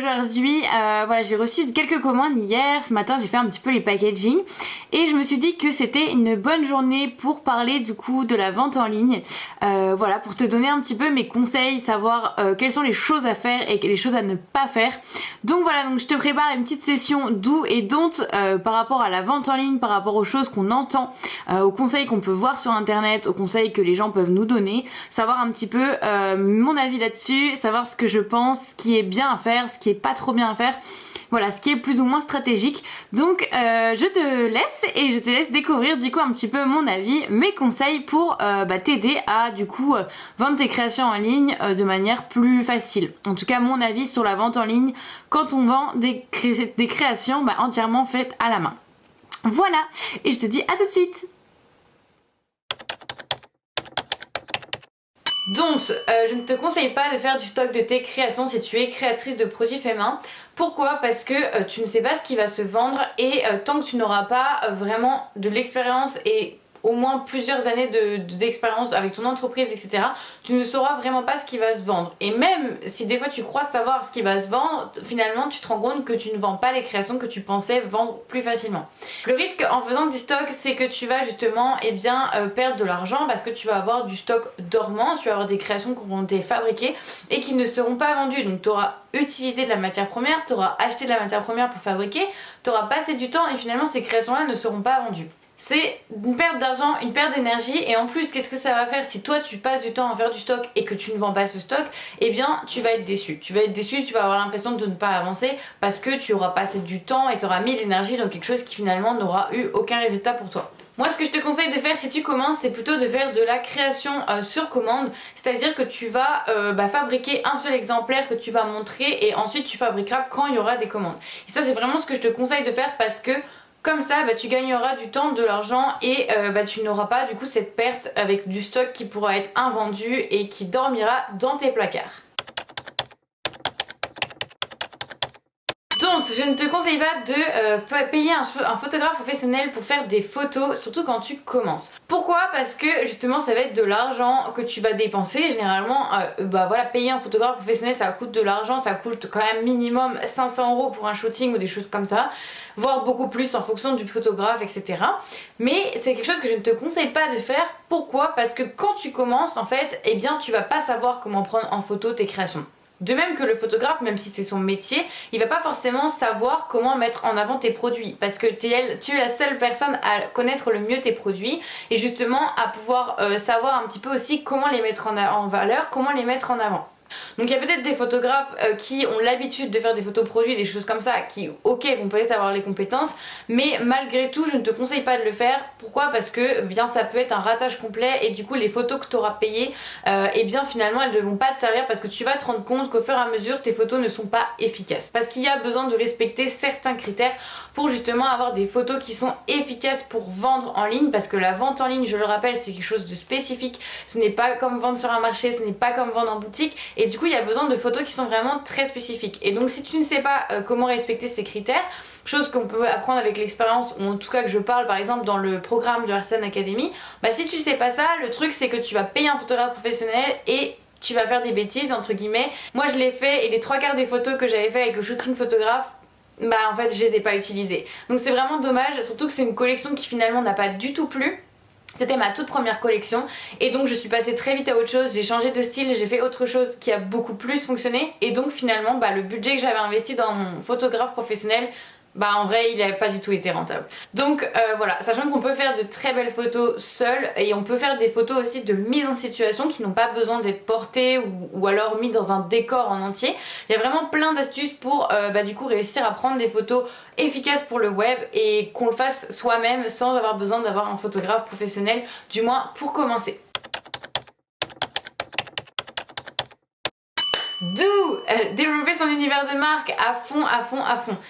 aujourd'hui, voilà, j'ai reçu quelques commandes hier, ce matin j'ai fait un petit peu les packaging et je me suis dit que c'était une bonne journée pour parler du coup de la vente en ligne, voilà, pour te donner un petit peu mes conseils, savoir quelles sont les choses à faire et les choses à ne pas faire. Donc voilà, donc je te prépare une petite session do et don't par rapport à la vente en ligne, par rapport aux choses qu'on entend, aux conseils qu'on peut voir sur internet, aux conseils que les gens peuvent nous donner, savoir un petit peu mon avis là-dessus, savoir ce que je pense, ce qui est bien à faire, ce qui est pas trop bien à faire, voilà, ce qui est plus ou moins stratégique. Donc je te laisse et je te laisse découvrir du coup un petit peu mon avis, mes conseils pour t'aider à du coup vendre tes créations en ligne de manière plus facile. En tout cas mon avis sur la vente en ligne quand on vend des créations entièrement faites à la main. Voilà, et je te dis à tout de suite. Donc, je ne te conseille pas de faire du stock de tes créations si tu es créatrice de produits faits main. Pourquoi ? Parce que tu ne sais pas ce qui va se vendre et tant que tu n'auras pas vraiment de l'expérience et au moins plusieurs années d'expérience avec ton entreprise, etc., tu ne sauras vraiment pas ce qui va se vendre. Et même si des fois tu crois savoir ce qui va se vendre, finalement tu te rends compte que tu ne vends pas les créations que tu pensais vendre plus facilement. Le risque en faisant du stock, c'est que tu vas justement perdre de l'argent parce que tu vas avoir du stock dormant, tu vas avoir des créations qui ont été fabriquées et qui ne seront pas vendues. Donc tu auras utilisé de la matière première, tu auras acheté de la matière première pour fabriquer, tu auras passé du temps et finalement ces créations-là ne seront pas vendues. C'est une perte d'argent, une perte d'énergie et en plus qu'est-ce que ça va faire si toi tu passes du temps à faire du stock et que tu ne vends pas ce stock, eh bien tu vas être déçu. Tu vas être déçu, tu vas avoir l'impression de ne pas avancer parce que tu auras passé du temps et tu auras mis de l'énergie dans quelque chose qui finalement n'aura eu aucun résultat pour toi. Moi ce que je te conseille de faire si tu commences, c'est plutôt de faire de la création sur commande, c'est-à-dire que tu vas fabriquer un seul exemplaire que tu vas montrer et ensuite tu fabriqueras quand il y aura des commandes. Et ça c'est vraiment ce que je te conseille de faire parce que comme ça, tu gagneras du temps, de l'argent et tu n'auras pas du coup cette perte avec du stock qui pourra être invendu et qui dormira dans tes placards. Donc, je ne te conseille pas de payer un photographe professionnel pour faire des photos, surtout quand tu commences. Pourquoi ? Parce que justement ça va être de l'argent que tu vas dépenser. Généralement, payer un photographe professionnel ça coûte de l'argent, ça coûte quand même minimum 500 € pour un shooting ou des choses comme ça, voire beaucoup plus en fonction du photographe, etc. Mais c'est quelque chose que je ne te conseille pas de faire. Pourquoi ? Parce que quand tu commences, en fait, tu vas pas savoir comment prendre en photo tes créations. De même que le photographe, même si c'est son métier, il va pas forcément savoir comment mettre en avant tes produits parce que tu es la seule personne à connaître le mieux tes produits et justement à pouvoir savoir un petit peu aussi comment les mettre en valeur, comment les mettre en avant. Donc il y a peut-être des photographes qui ont l'habitude de faire des photos produits, des choses comme ça, qui vont peut-être avoir les compétences, mais malgré tout je ne te conseille pas de le faire. Pourquoi ? Parce que ça peut être un ratage complet et du coup les photos que tu auras payées, finalement elles ne vont pas te servir parce que tu vas te rendre compte qu'au fur et à mesure tes photos ne sont pas efficaces. Parce qu'il y a besoin de respecter certains critères pour justement avoir des photos qui sont efficaces pour vendre en ligne, parce que la vente en ligne, je le rappelle, c'est quelque chose de spécifique. Ce n'est pas comme vendre sur un marché, ce n'est pas comme vendre en boutique. Et du coup il y a besoin de photos qui sont vraiment très spécifiques. Et donc si tu ne sais pas comment respecter ces critères, chose qu'on peut apprendre avec l'expérience, ou en tout cas que je parle par exemple dans le programme de Arsène Academy, si tu sais pas ça, le truc c'est que tu vas payer un photographe professionnel et tu vas faire des bêtises entre guillemets. Moi je l'ai fait et les 3/4 des photos que j'avais fait avec le shooting photographe, en fait je les ai pas utilisées. Donc c'est vraiment dommage, surtout que c'est une collection qui finalement n'a pas du tout plu. C'était ma toute première collection et donc je suis passée très vite à autre chose, j'ai changé de style, j'ai fait autre chose qui a beaucoup plus fonctionné et donc finalement le budget que j'avais investi dans mon photographe professionnel, en vrai il n'avait pas du tout été rentable. Donc voilà, sachant qu'on peut faire de très belles photos seules et on peut faire des photos aussi de mise en situation qui n'ont pas besoin d'être portées ou alors mis dans un décor en entier. Il y a vraiment plein d'astuces pour réussir à prendre des photos efficaces pour le web et qu'on le fasse soi-même sans avoir besoin d'avoir un photographe professionnel, du moins pour commencer. Développer son univers de marque à fond.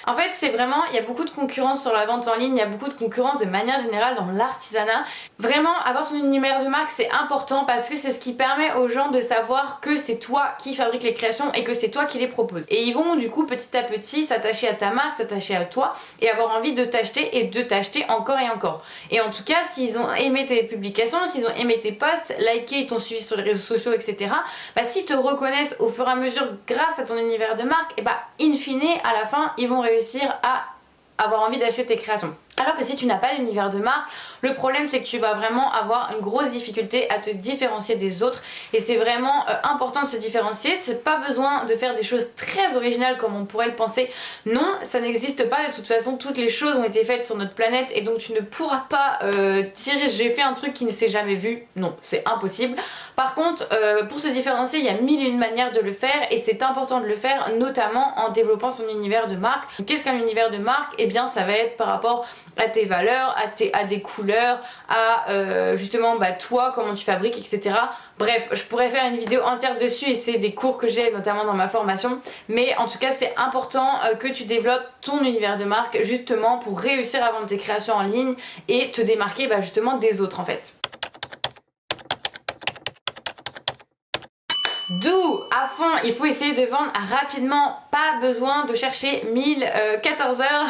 En fait c'est vraiment, il y a beaucoup de concurrence sur la vente en ligne, il y a beaucoup de concurrence de manière générale dans l'artisanat. Vraiment avoir son univers de marque c'est important parce que c'est ce qui permet aux gens de savoir que c'est toi qui fabriques les créations et que c'est toi qui les proposes. Et ils vont du coup petit à petit s'attacher à ta marque, s'attacher à toi et avoir envie de t'acheter et de t'acheter encore et encore. Et en tout cas s'ils ont aimé tes publications, s'ils ont aimé tes posts, liké, t'ont suivi sur les réseaux sociaux, etc. S'ils te reconnaissent au fur et à mesure grâce grâce à ton univers de marque, et bah in fine à la fin ils vont réussir à avoir envie d'acheter tes créations. Alors que si tu n'as pas d'univers de marque, le problème c'est que tu vas vraiment avoir une grosse difficulté à te différencier des autres, et c'est vraiment important de se différencier. C'est pas besoin de faire des choses très originales comme on pourrait le penser. Non, ça n'existe pas, de toute façon toutes les choses ont été faites sur notre planète et donc tu ne pourras pas dire j'ai fait un truc qui ne s'est jamais vu. Non, c'est impossible. Par contre, pour se différencier, il y a mille et une manières de le faire et c'est important de le faire, notamment en développant son univers de marque. Qu'est-ce qu'un univers de marque? Eh bien ça va être par rapport à tes valeurs, à des couleurs, à justement toi, comment tu fabriques, etc. Bref, je pourrais faire une vidéo entière dessus et c'est des cours que j'ai notamment dans ma formation, mais en tout cas c'est important que tu développes ton univers de marque justement pour réussir à vendre tes créations en ligne et te démarquer justement des autres en fait. D'où à fond il faut essayer de vendre rapidement, pas besoin de chercher 1400 heures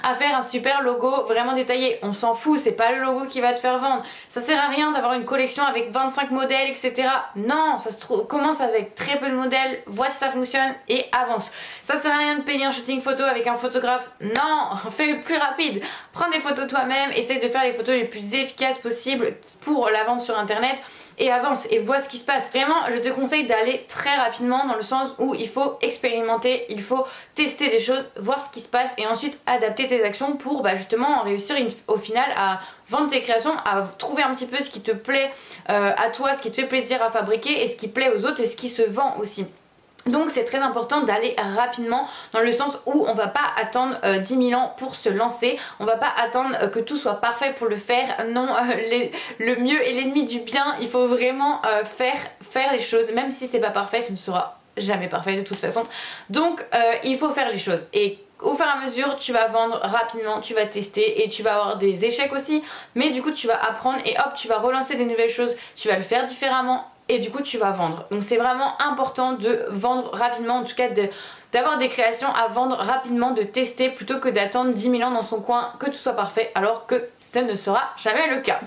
à faire un super logo vraiment détaillé, on s'en fout, c'est pas le logo qui va te faire vendre. Ça sert à rien d'avoir une collection avec 25 modèles etc. Non, ça se trouve, commence avec très peu de modèles, vois si ça fonctionne et avance. Ça sert à rien de payer un shooting photo avec un photographe, non, fais plus rapide, prends des photos toi-même, essaye de faire les photos les plus efficaces possibles pour la vente sur internet et avance et vois ce qui se passe. Vraiment, je te conseille d'aller très rapidement dans le sens où il faut expérimenter, il faut tester des choses, voir ce qui se passe et ensuite adapter tes actions pour justement réussir au final à vendre tes créations, à trouver un petit peu ce qui te plaît à toi, ce qui te fait plaisir à fabriquer et ce qui plaît aux autres et ce qui se vend aussi. Donc c'est très important d'aller rapidement dans le sens où on va pas attendre 10 000 ans pour se lancer, on va pas attendre que tout soit parfait pour le faire. Non, le mieux est l'ennemi du bien, il faut vraiment faire les choses, même si c'est pas parfait, ce ne sera jamais parfait de toute façon. Donc il faut faire les choses et au fur et à mesure tu vas vendre rapidement, tu vas tester et tu vas avoir des échecs aussi, mais du coup tu vas apprendre et hop tu vas relancer des nouvelles choses, tu vas le faire différemment et du coup tu vas vendre. Donc c'est vraiment important de vendre rapidement, en tout cas d'avoir des créations à vendre rapidement, de tester plutôt que d'attendre 10 000 ans dans son coin que tout soit parfait alors que ça ne sera jamais le cas.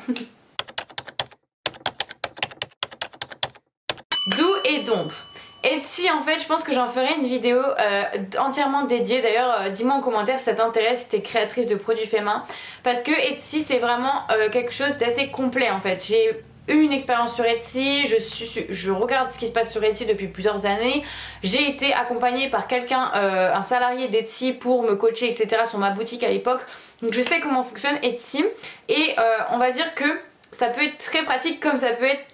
Do et don't. Etsy en fait je pense que j'en ferai une vidéo entièrement dédiée. D'ailleurs dis-moi en commentaire si ça t'intéresse, si t'es créatrice de produits faits main, parce que Etsy c'est vraiment quelque chose d'assez complet en fait. J'ai eu une expérience sur Etsy, je regarde ce qui se passe sur Etsy depuis plusieurs années. J'ai été accompagnée par quelqu'un, un salarié d'Etsy pour me coacher etc sur ma boutique à l'époque. Donc je sais comment fonctionne Etsy et on va dire que ça peut être très pratique comme ça peut être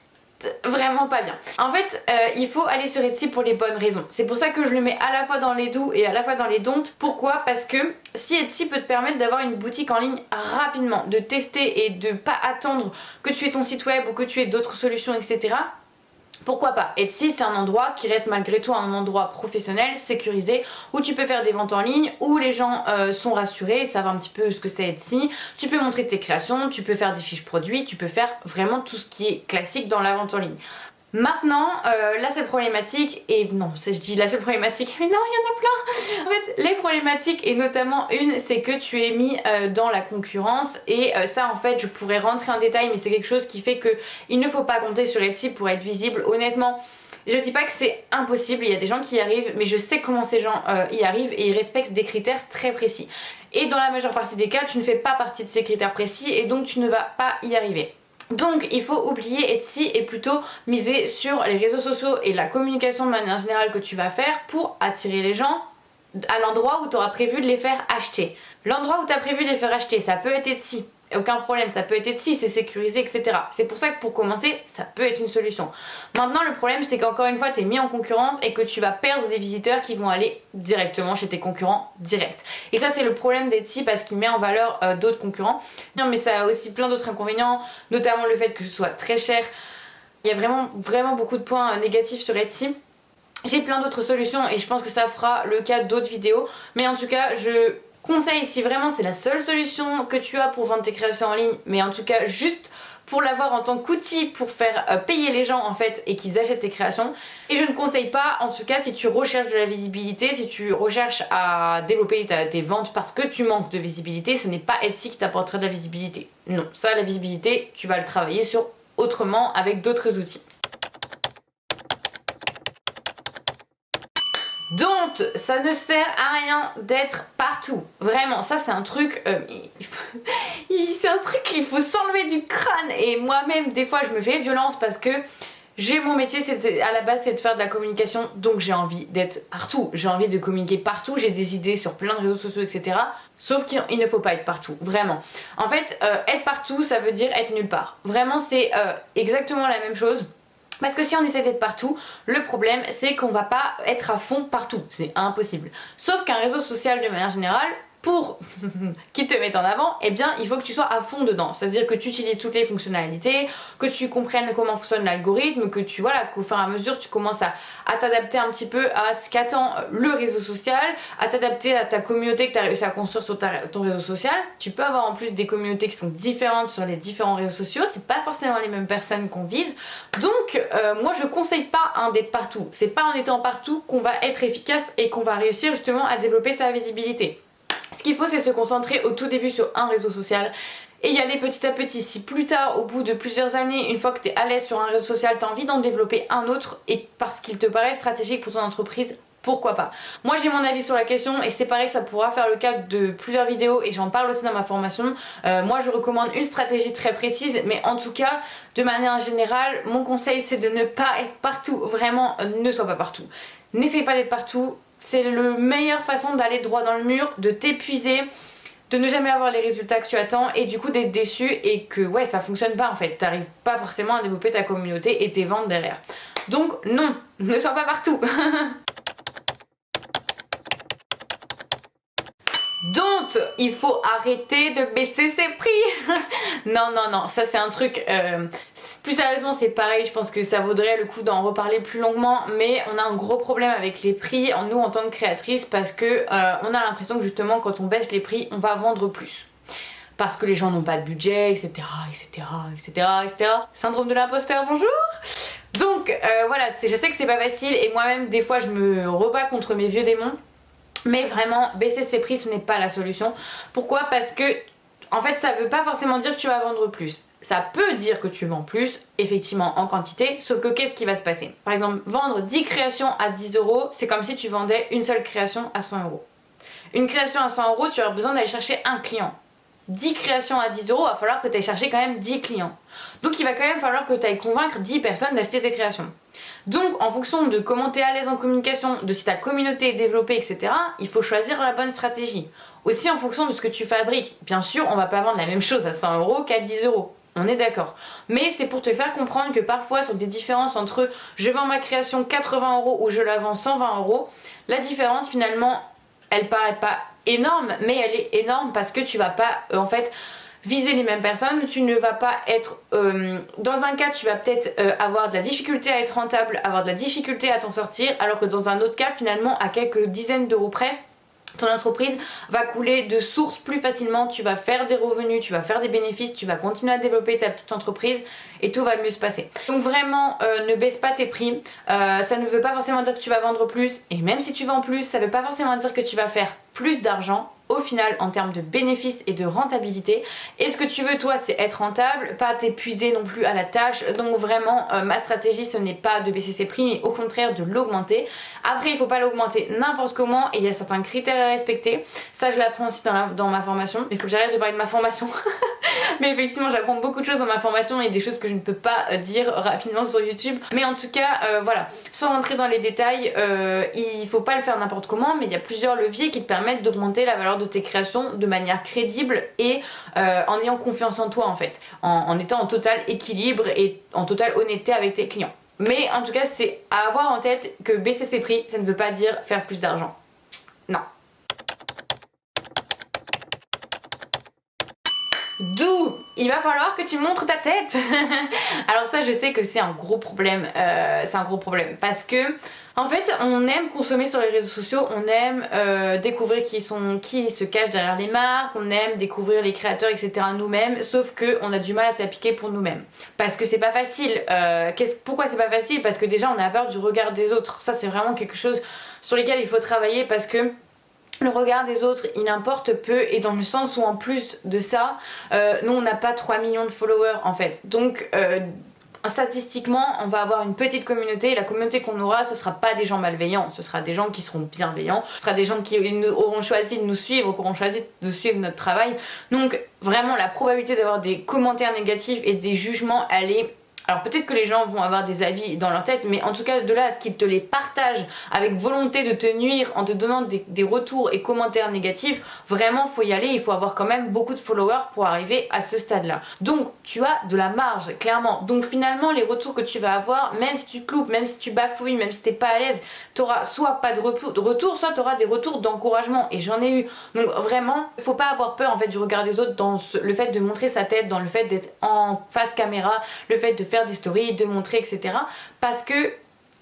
vraiment pas bien. En fait il faut aller sur Etsy pour les bonnes raisons. C'est pour ça que je le mets à la fois dans les do et à la fois dans les don't. Pourquoi? Parce que si Etsy peut te permettre d'avoir une boutique en ligne rapidement, de tester et de pas attendre que tu aies ton site web ou que tu aies d'autres solutions etc. Pourquoi pas? Etsy c'est un endroit qui reste malgré tout un endroit professionnel, sécurisé, où tu peux faire des ventes en ligne, où les gens sont rassurés, savent un petit peu ce que c'est Etsy, tu peux montrer tes créations, tu peux faire des fiches produits, tu peux faire vraiment tout ce qui est classique dans la vente en ligne. Maintenant, la seule problématique, et non, je dis la seule problématique, mais non, il y en a plein. En fait, les problématiques, et notamment une, c'est que tu es mis dans la concurrence, et ça en fait, je pourrais rentrer en détail, mais c'est quelque chose qui fait que il ne faut pas compter sur Etsy pour être visible. Honnêtement, je dis pas que c'est impossible, il y a des gens qui y arrivent, mais je sais comment ces gens y arrivent, et ils respectent des critères très précis. Et dans la majeure partie des cas, tu ne fais pas partie de ces critères précis, et donc tu ne vas pas y arriver. Donc il faut oublier Etsy et plutôt miser sur les réseaux sociaux et la communication de manière générale que tu vas faire pour attirer les gens à l'endroit où tu auras prévu de les faire acheter. L'endroit où tu as prévu de les faire acheter, ça peut être Etsy, aucun problème, ça peut être Etsy, c'est sécurisé, etc. C'est pour ça que pour commencer, ça peut être une solution. Maintenant le problème c'est qu'encore une fois tu es mis en concurrence et que tu vas perdre des visiteurs qui vont aller directement chez tes concurrents direct. Et ça c'est le problème d'Etsy parce qu'il met en valeur d'autres concurrents. Non mais ça a aussi plein d'autres inconvénients, notamment le fait que ce soit très cher. Il y a vraiment beaucoup de points négatifs sur Etsy. J'ai plein d'autres solutions et je pense que ça fera le cas d'autres vidéos. Mais en tout cas je conseille, si vraiment c'est la seule solution que tu as pour vendre tes créations en ligne, mais en tout cas juste pour l'avoir en tant qu'outil pour faire payer les gens en fait et qu'ils achètent tes créations. Et je ne conseille pas, en tout cas si tu recherches de la visibilité, si tu recherches à développer tes ventes parce que tu manques de visibilité, ce n'est pas Etsy qui t'apportera de la visibilité. Non, ça la visibilité tu vas le travailler sur autrement avec d'autres outils. Donc, ça ne sert à rien d'être partout. Vraiment, ça c'est un truc... c'est un truc qu'il faut s'enlever du crâne. Et moi-même, des fois, je me fais violence parce que mon métier, à la base, c'est de faire de la communication. Donc j'ai envie d'être partout. J'ai envie de communiquer partout. J'ai des idées sur plein de réseaux sociaux, etc. Sauf qu'il ne faut pas être partout, vraiment. En fait, être partout, ça veut dire être nulle part. Vraiment, c'est exactement la même chose. Parce que si on essaie d'être partout, le problème c'est qu'on va pas être à fond partout, c'est impossible. Sauf qu'un réseau social de manière générale, pour qu'ils te mettent en avant, eh bien il faut que tu sois à fond dedans. C'est-à-dire que tu utilises toutes les fonctionnalités, que tu comprennes comment fonctionne l'algorithme, que tu voilà, qu'au fur et à mesure tu commences à t'adapter un petit peu à ce qu'attend le réseau social, à t'adapter à ta communauté que tu as réussi à construire sur ton réseau social. Tu peux avoir en plus des communautés qui sont différentes sur les différents réseaux sociaux, c'est pas forcément les mêmes personnes qu'on vise. Donc moi je conseille pas d'être partout. C'est pas en étant partout qu'on va être efficace et qu'on va réussir justement à développer sa visibilité. Ce qu'il faut, c'est se concentrer au tout début sur un réseau social et y aller petit à petit. Si plus tard, au bout de plusieurs années, une fois que tu es à l'aise sur un réseau social, tu as envie d'en développer un autre et parce qu'il te paraît stratégique pour ton entreprise, pourquoi pas. Moi j'ai mon avis sur la question et c'est pareil, ça pourra faire le cas de plusieurs vidéos et j'en parle aussi dans ma formation. Moi je recommande une stratégie très précise, mais en tout cas de manière générale mon conseil c'est de ne pas être partout. Vraiment ne sois pas partout, n'essaye pas d'être partout. C'est la meilleure façon d'aller droit dans le mur, de t'épuiser, de ne jamais avoir les résultats que tu attends et du coup d'être déçu et que ouais ça fonctionne pas en fait. T'arrives pas forcément à développer ta communauté et tes ventes derrière. Donc non, ne sois pas partout. Donc, il faut arrêter de baisser ses prix. Non, ça c'est un truc... plus sérieusement, c'est pareil, je pense que ça vaudrait le coup d'en reparler plus longuement, mais on a un gros problème avec les prix, nous en tant que créatrices, parce que on a l'impression que justement, quand on baisse les prix, on va vendre plus. Parce que les gens n'ont pas de budget, etc., etc., etc., etc. Syndrome de l'imposteur, bonjour. Donc, voilà, je sais que c'est pas facile, et moi-même, des fois, je me rebats contre mes vieux démons. Mais vraiment, baisser ses prix, ce n'est pas la solution. Pourquoi? Parce que, en fait, ça veut pas forcément dire que tu vas vendre plus. Ça peut dire que tu vends plus, effectivement, en quantité, sauf que qu'est-ce qui va se passer? Par exemple, vendre 10 créations à 10 €, c'est comme si tu vendais une seule création à 100 €. Une création à 100 €, tu auras besoin d'aller chercher un client. 10 créations à 10 €, il va falloir que tu ailles chercher quand même 10 clients. Donc il va quand même falloir que tu ailles convaincre 10 personnes d'acheter tes créations. Donc en fonction de comment tu es à l'aise en communication, de si ta communauté est développée, etc., il faut choisir la bonne stratégie. Aussi en fonction de ce que tu fabriques. Bien sûr, on va pas vendre la même chose à 100 € qu'à 10 €. On est d'accord. Mais c'est pour te faire comprendre que parfois sur des différences entre je vends ma création 80 € ou je la vends 120 €, la différence finalement, elle paraît pas énorme, mais elle est énorme parce que tu vas pas en fait viser les mêmes personnes, tu ne vas pas être dans un cas tu vas peut-être avoir de la difficulté à être rentable, avoir de la difficulté à t'en sortir, alors que dans un autre cas finalement à quelques dizaines d'euros près ton entreprise va couler de source plus facilement, tu vas faire des revenus, tu vas faire des bénéfices, tu vas continuer à développer ta petite entreprise et tout va mieux se passer. Donc vraiment ne baisse pas tes prix, ça ne veut pas forcément dire que tu vas vendre plus et même si tu vends plus ça veut pas forcément dire que tu vas faire plus d'argent au final en termes de bénéfices et de rentabilité. Et ce que tu veux toi c'est être rentable, pas t'épuiser non plus à la tâche. Donc vraiment ma stratégie ce n'est pas de baisser ses prix mais au contraire de l'augmenter. Après il faut pas l'augmenter n'importe comment et il y a certains critères à respecter. Ça je l'apprends aussi dans ma formation. Il faut que j'arrête de parler de ma formation. Mais effectivement j'apprends beaucoup de choses dans ma formation et des choses que je ne peux pas dire rapidement sur YouTube. Mais en tout cas voilà, sans rentrer dans les détails, il faut pas le faire n'importe comment, mais il y a plusieurs leviers qui te permettent d'augmenter la valeur de tes créations de manière crédible et en ayant confiance en toi en fait, en étant en total équilibre et en totale honnêteté avec tes clients. Mais en tout cas c'est à avoir en tête que baisser ses prix ça ne veut pas dire faire plus d'argent. Non. D'où il va falloir que tu montres ta tête. Alors ça je sais que c'est un gros problème, parce que en fait on aime consommer sur les réseaux sociaux, on aime découvrir qui se cache derrière les marques, on aime découvrir les créateurs etc nous-mêmes, sauf que on a du mal à se l'appliquer pour nous-mêmes. Parce que c'est pas facile, pourquoi c'est pas facile? Parce que déjà on a peur du regard des autres, ça c'est vraiment quelque chose sur lequel il faut travailler parce que le regard des autres il importe peu et dans le sens où en plus de ça nous on n'a pas 3 millions de followers en fait donc statistiquement on va avoir une petite communauté, et la communauté qu'on aura ce sera pas des gens malveillants, ce sera des gens qui seront bienveillants, ce sera des gens qui auront choisi de nous suivre, qui auront choisi de suivre notre travail. Donc vraiment la probabilité d'avoir des commentaires négatifs et des jugements, elle est... Alors peut-être que les gens vont avoir des avis dans leur tête, mais en tout cas de là à ce qu'ils te les partagent avec volonté de te nuire en te donnant des retours et commentaires négatifs, vraiment faut y aller, il faut avoir quand même beaucoup de followers pour arriver à ce stade là. Donc tu as de la marge, clairement. Donc finalement les retours que tu vas avoir, même si tu te loupes, même si tu bafouilles, même si t'es pas à l'aise, t'auras soit pas de retour, soit t'auras des retours d'encouragement, et j'en ai eu. Donc vraiment, faut pas avoir peur en fait du regard des autres dans le fait de montrer sa tête, dans le fait d'être en face caméra, le fait de faire des stories, de montrer, etc. Parce que,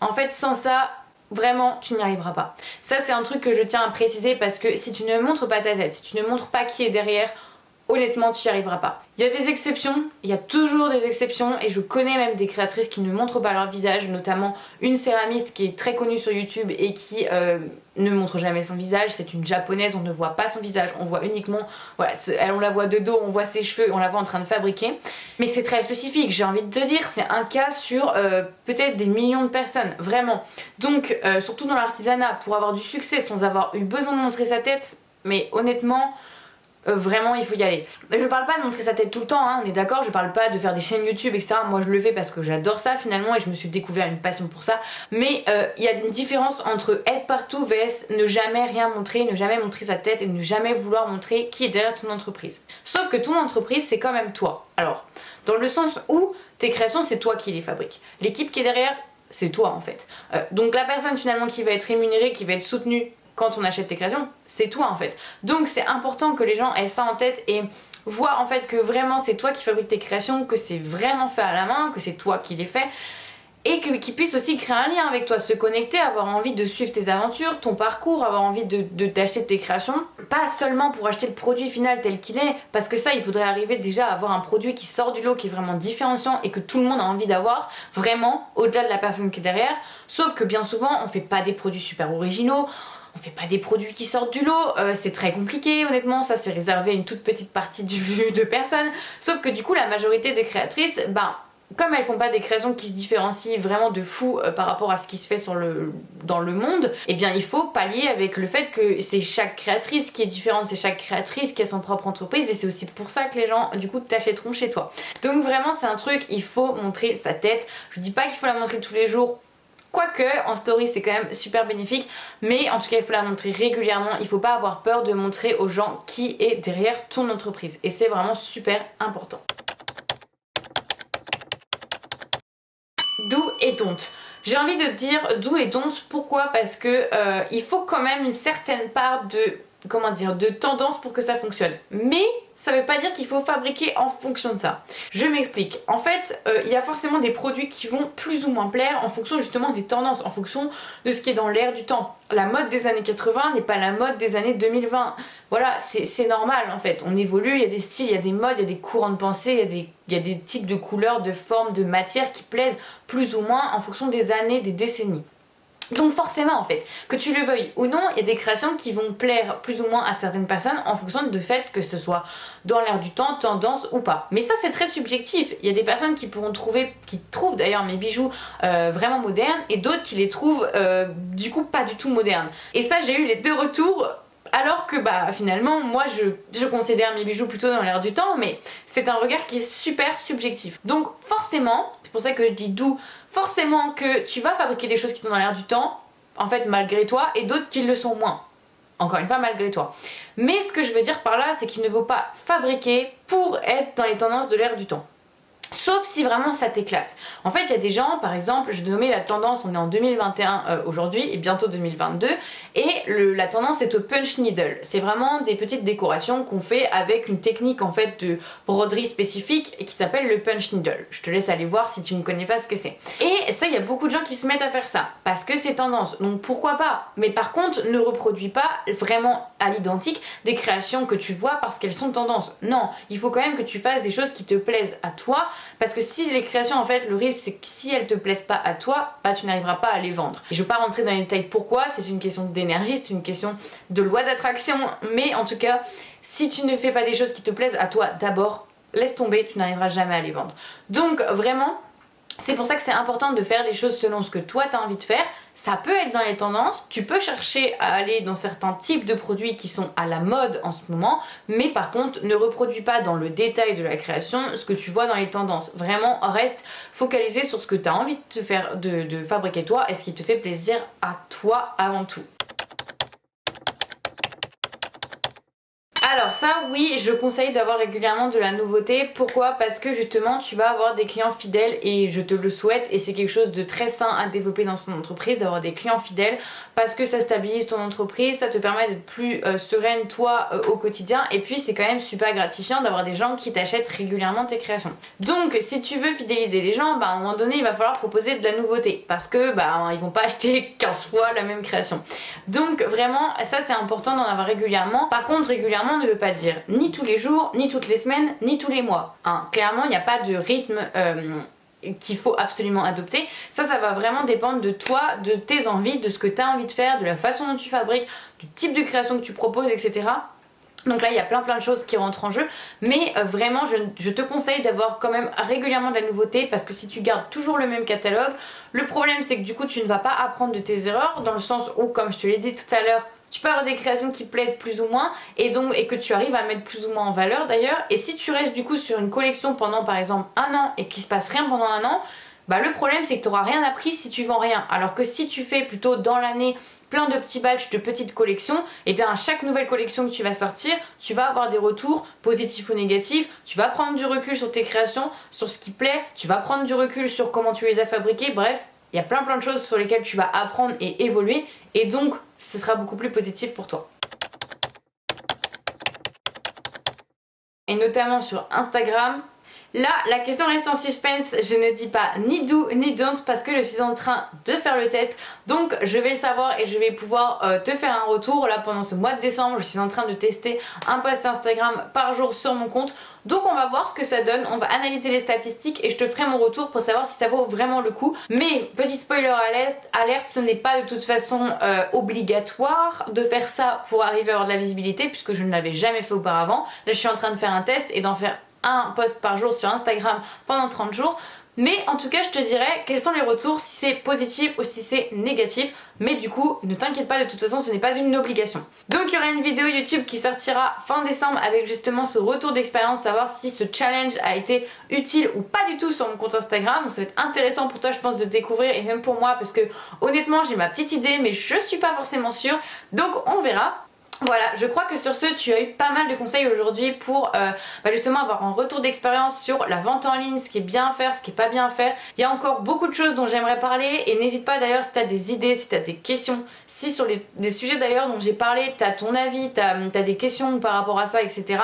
en fait, sans ça, vraiment, tu n'y arriveras pas. Ça, c'est un truc que je tiens à préciser parce que si tu ne montres pas ta tête, si tu ne montres pas qui est derrière, honnêtement, tu n'y arriveras pas. Il y a des exceptions, il y a toujours des exceptions, et je connais même des créatrices qui ne montrent pas leur visage, notamment une céramiste qui est très connue sur YouTube et qui ne montre jamais son visage. C'est une japonaise, on ne voit pas son visage, on voit uniquement, voilà, on la voit de dos, on voit ses cheveux, on la voit en train de fabriquer. Mais c'est très spécifique, j'ai envie de te dire, c'est un cas sur peut-être des millions de personnes, vraiment. Donc, surtout dans l'artisanat, pour avoir du succès sans avoir eu besoin de montrer sa tête, mais honnêtement... vraiment il faut y aller. Je parle pas de montrer sa tête tout le temps, hein, on est d'accord, je parle pas de faire des chaînes YouTube, etc. Moi je le fais parce que j'adore ça finalement et je me suis découvert une passion pour ça. Mais il y a une différence entre être partout vs ne jamais rien montrer, ne jamais montrer sa tête et ne jamais vouloir montrer qui est derrière ton entreprise. Sauf que ton entreprise c'est quand même toi. Alors, dans le sens où tes créations c'est toi qui les fabriques. L'équipe qui est derrière c'est toi en fait. Donc la personne finalement qui va être rémunérée, qui va être soutenue quand on achète tes créations, c'est toi en fait. Donc c'est important que les gens aient ça en tête et voient en fait que vraiment c'est toi qui fabriques tes créations, que c'est vraiment fait à la main, que c'est toi qui les fais, et qu'ils puissent aussi créer un lien avec toi, se connecter, avoir envie de suivre tes aventures, ton parcours, avoir envie d'acheter tes créations, pas seulement pour acheter le produit final tel qu'il est, parce que ça il faudrait arriver déjà à avoir un produit qui sort du lot, qui est vraiment différenciant et que tout le monde a envie d'avoir, vraiment, au-delà de la personne qui est derrière. Sauf que bien souvent on fait pas des produits super originaux, on fait pas des produits qui sortent du lot, c'est très compliqué honnêtement, ça c'est réservé à une toute petite partie de personnes. Sauf que du coup la majorité des créatrices, comme elles font pas des créations qui se différencient vraiment de fou par rapport à ce qui se fait dans le monde, eh bien il faut pallier avec le fait que c'est chaque créatrice qui est différente, c'est chaque créatrice qui a son propre entreprise, et c'est aussi pour ça que les gens du coup t'achèteront chez toi. Donc vraiment c'est un truc, il faut montrer sa tête. Je dis pas qu'il faut la montrer tous les jours, quoique en story c'est quand même super bénéfique, mais en tout cas il faut la montrer régulièrement, il faut pas avoir peur de montrer aux gens qui est derrière ton entreprise, et c'est vraiment super important. Do et don't. J'ai envie de dire do et don't, pourquoi? Parce que il faut quand même une certaine part de tendance pour que ça fonctionne. Mais ça veut pas dire qu'il faut fabriquer en fonction de ça. Je m'explique. En fait, il y a forcément des produits qui vont plus ou moins plaire en fonction justement des tendances, en fonction de ce qui est dans l'air du temps. La mode des années 80 n'est pas la mode des années 2020. Voilà, c'est normal en fait. On évolue, il y a des styles, il y a des modes, il y a des courants de pensée, il y a des types de couleurs, de formes, de matières qui plaisent plus ou moins en fonction des années, des décennies. Donc forcément en fait, que tu le veuilles ou non, il y a des créations qui vont plaire plus ou moins à certaines personnes en fonction du fait que ce soit dans l'air du temps, tendance ou pas. Mais ça c'est très subjectif, il y a des personnes qui trouvent d'ailleurs mes bijoux vraiment modernes, et d'autres qui les trouvent du coup pas du tout modernes. Et ça j'ai eu les deux retours. Alors que finalement moi je considère mes bijoux plutôt dans l'air du temps, mais c'est un regard qui est super subjectif. Donc forcément, c'est pour ça que je dis doux, forcément que tu vas fabriquer des choses qui sont dans l'air du temps, en fait malgré toi, et d'autres qui le sont moins. Encore une fois malgré toi. Mais ce que je veux dire par là, c'est qu'il ne faut pas fabriquer pour être dans les tendances de l'air du temps. Sauf si vraiment ça t'éclate. En fait, il y a des gens, par exemple, je vais nommer la tendance, on est en 2021 aujourd'hui et bientôt 2022, et la tendance est au punch needle. C'est vraiment des petites décorations qu'on fait avec une technique en fait de broderie spécifique qui s'appelle le punch needle. Je te laisse aller voir si tu ne connais pas ce que c'est. Et ça, il y a beaucoup de gens qui se mettent à faire ça parce que c'est tendance. Donc pourquoi pas? Mais par contre, ne reproduis pas vraiment à l'identique des créations que tu vois parce qu'elles sont tendance. Non, il faut quand même que tu fasses des choses qui te plaisent à toi. Parce que si les créations, en fait, le risque c'est que si elles te plaisent pas à toi, tu n'arriveras pas à les vendre. Et je vais pas rentrer dans les détails pourquoi, c'est une question d'énergie, c'est une question de loi d'attraction, mais en tout cas, si tu ne fais pas des choses qui te plaisent à toi d'abord, laisse tomber, tu n'arriveras jamais à les vendre. Donc vraiment, C'est pour ça que c'est important de faire les choses selon ce que toi tu as envie de faire. Ça peut être dans les tendances, tu peux chercher à aller dans certains types de produits qui sont à la mode en ce moment, mais par contre ne reproduis pas dans le détail de la création ce que tu vois dans les tendances. Vraiment reste focalisé sur ce que tu as envie de te faire, de fabriquer toi et ce qui te fait plaisir à toi avant tout. Alors ça oui, je conseille d'avoir régulièrement de la nouveauté. Pourquoi? Parce que justement tu vas avoir des clients fidèles et je te le souhaite et c'est quelque chose de très sain à développer dans son entreprise, d'avoir des clients fidèles parce que ça stabilise ton entreprise, ça te permet d'être plus sereine toi au quotidien et puis c'est quand même super gratifiant d'avoir des gens qui t'achètent régulièrement tes créations. Donc si tu veux fidéliser les gens, à un moment donné il va falloir proposer de la nouveauté parce que ils vont pas acheter 15 fois la même création. Donc vraiment ça c'est important d'en avoir régulièrement. Par contre régulièrement ne veut pas dire ni tous les jours, ni toutes les semaines, ni tous les mois. Clairement, il n'y a pas de rythme qu'il faut absolument adopter. Ça va vraiment dépendre de toi, de tes envies, de ce que tu as envie de faire, de la façon dont tu fabriques, du type de création que tu proposes, etc. Donc là il y a plein de choses qui rentrent en jeu, mais vraiment je te conseille d'avoir quand même régulièrement de la nouveauté parce que si tu gardes toujours le même catalogue, le problème c'est que du coup tu ne vas pas apprendre de tes erreurs dans le sens où, comme je te l'ai dit tout à l'heure, tu peux avoir des créations qui plaisent plus ou moins et que tu arrives à mettre plus ou moins en valeur d'ailleurs. Et si tu restes du coup sur une collection pendant par exemple un an et qu'il se passe rien pendant un an, le problème c'est que tu n'auras rien appris si tu vends rien. Alors que si tu fais plutôt dans l'année plein de petits batchs de petites collections, et bien à chaque nouvelle collection que tu vas sortir, tu vas avoir des retours positifs ou négatifs, tu vas prendre du recul sur tes créations, sur ce qui plaît, tu vas prendre du recul sur comment tu les as fabriquées, bref. Il y a plein de choses sur lesquelles tu vas apprendre et évoluer et donc ce sera beaucoup plus positif pour toi. Et notamment sur Instagram. Là, la question reste en suspense, je ne dis pas ni do ni don't parce que je suis en train de faire le test. Donc je vais le savoir et je vais pouvoir te faire un retour. Là pendant ce mois de décembre, je suis en train de tester un post Instagram par jour sur mon compte. Donc on va voir ce que ça donne, on va analyser les statistiques et je te ferai mon retour pour savoir si ça vaut vraiment le coup. Mais petit spoiler alerte, ce n'est pas de toute façon obligatoire de faire ça pour arriver à avoir de la visibilité puisque je ne l'avais jamais fait auparavant. Là je suis en train de faire un test et d'en faire un post par jour sur Instagram pendant 30 jours. Mais en tout cas je te dirai quels sont les retours, si c'est positif ou si c'est négatif. Mais du coup ne t'inquiète pas, de toute façon ce n'est pas une obligation. Donc il y aura une vidéo YouTube qui sortira fin décembre avec justement ce retour d'expérience, savoir si ce challenge a été utile ou pas du tout sur mon compte Instagram. Donc ça va être intéressant pour toi je pense de découvrir et même pour moi parce que honnêtement j'ai ma petite idée mais je suis pas forcément sûre. Donc on verra. Voilà, je crois que sur ce tu as eu pas mal de conseils aujourd'hui pour justement avoir un retour d'expérience sur la vente en ligne, ce qui est bien à faire, ce qui est pas bien à faire. Il y a encore beaucoup de choses dont j'aimerais parler et n'hésite pas d'ailleurs si tu as des idées, si tu as des questions, si sur les sujets d'ailleurs dont j'ai parlé, tu as ton avis, tu as des questions par rapport à ça, etc.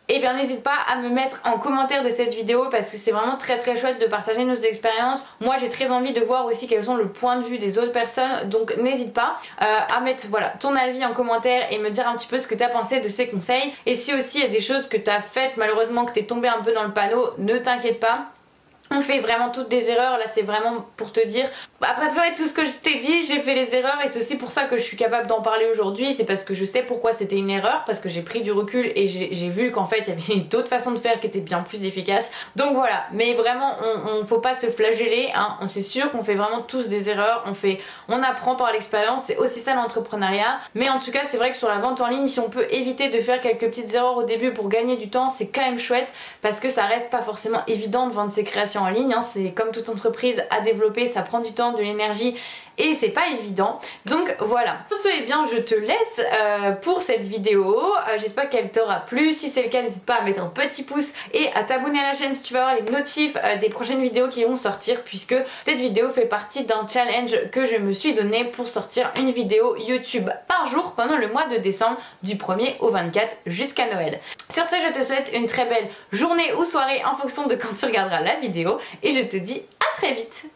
Et bien n'hésite pas à me mettre en commentaire de cette vidéo parce que c'est vraiment très chouette de partager nos expériences. Moi j'ai très envie de voir aussi quels sont le point de vue des autres personnes, donc n'hésite pas à mettre ton avis en commentaire et me dire un petit peu ce que tu as pensé de ces conseils. Et si aussi il y a des choses que tu as faites malheureusement que tu es tombé un peu dans le panneau, ne t'inquiète pas. On fait vraiment toutes des erreurs, là c'est vraiment pour te dire. Après tout ce que je t'ai dit, j'ai fait les erreurs et c'est aussi pour ça que je suis capable d'en parler aujourd'hui. C'est parce que je sais pourquoi c'était une erreur, parce que j'ai pris du recul et j'ai vu qu'en fait il y avait d'autres façons de faire qui étaient bien plus efficaces. Donc voilà, mais vraiment on faut pas se flageller, hein. C'est sûr qu'on fait vraiment tous des erreurs, on apprend par l'expérience, c'est aussi ça l'entrepreneuriat. Mais en tout cas c'est vrai que sur la vente en ligne, si on peut éviter de faire quelques petites erreurs au début pour gagner du temps, c'est quand même chouette parce que ça reste pas forcément évident de vendre ses créations en ligne, hein. C'est comme toute entreprise à développer, ça prend du temps, de l'énergie et c'est pas évident. Donc voilà. Pour ce, je te laisse pour cette vidéo. J'espère qu'elle t'aura plu. Si c'est le cas, n'hésite pas à mettre un petit pouce et à t'abonner à la chaîne si tu veux avoir les notifs des prochaines vidéos qui vont sortir, puisque cette vidéo fait partie d'un challenge que je me suis donné pour sortir une vidéo YouTube par jour pendant le mois de décembre, du 1er au 24 jusqu'à Noël. Sur ce, je te souhaite une très belle journée ou soirée en fonction de quand tu regarderas la vidéo et je te dis à très vite.